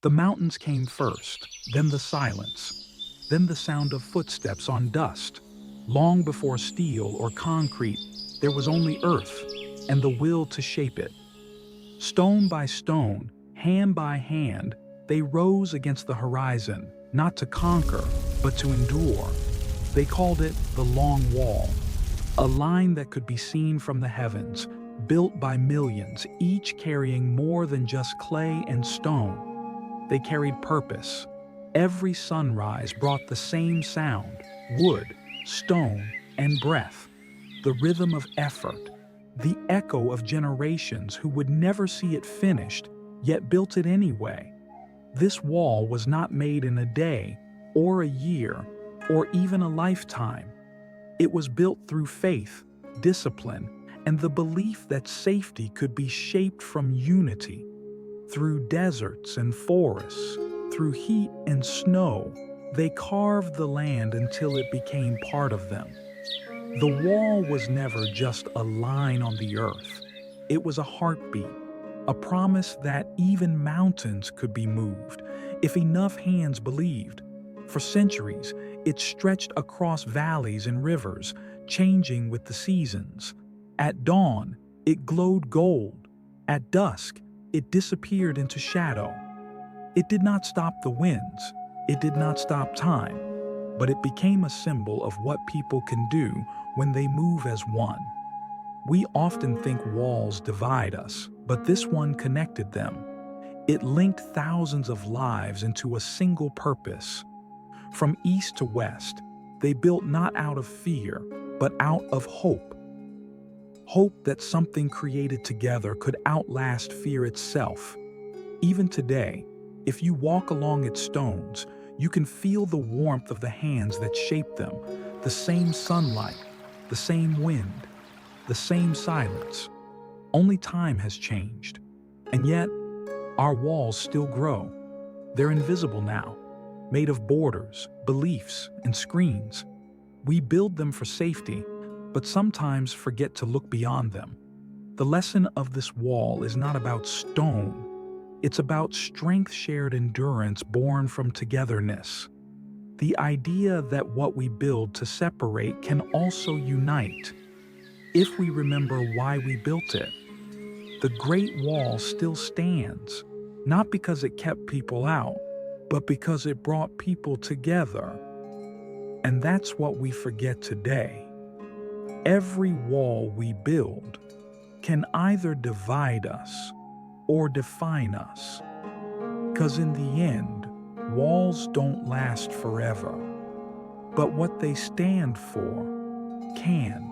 The mountains came first, then the silence, then the sound of footsteps on dust. Long before steel or concrete, there was only earth and the will to shape it. Stone by stone, hand by hand, they rose against the horizon, not to conquer, but to endure. They called it the Long Wall, a line that could be seen from the heavens, built by millions, each carrying more than just clay and stone. They carried purpose. Every sunrise brought the same sound: wood, stone, and breath, the rhythm of effort, the echo of generations who would never see it finished, yet built it anyway. This wall was not made in a day, or a year, or even a lifetime. It was built through faith, discipline, and the belief that safety could be shaped from unity. Through deserts and forests, through heat and snow, they carved the land until it became part of them. The wall was never just a line on the earth. It was a heartbeat, a promise that even mountains could be moved if enough hands believed. For centuries, it stretched across valleys and rivers, changing with the seasons. At dawn, it glowed gold. At dusk, it disappeared into shadow. It did not stop the winds. It did not stop time. But it became a symbol of what people can do when they move as one. We often think walls divide us, but this one connected them. It linked thousands of lives into a single purpose. From east to west, they built not out of fear, but out of hope. Hope that something created together could outlast fear itself. Even today, if you walk along its stones, you can feel the warmth of the hands that shaped them, the same sunlight, the same wind, the same silence. Only time has changed. And yet, our walls still grow. They're invisible now, made of borders, beliefs, and screens. We build them for safety, but sometimes forget to look beyond them. The lesson of this wall is not about stone. It's about strength, shared endurance born from togetherness. The idea that what we build to separate can also unite, if we remember why we built it. The Great Wall still stands, not because it kept people out, but because it brought people together. And that's what we forget today. Every wall we build can either divide us or define us. 'Cause in the end, walls don't last forever, but what they stand for can.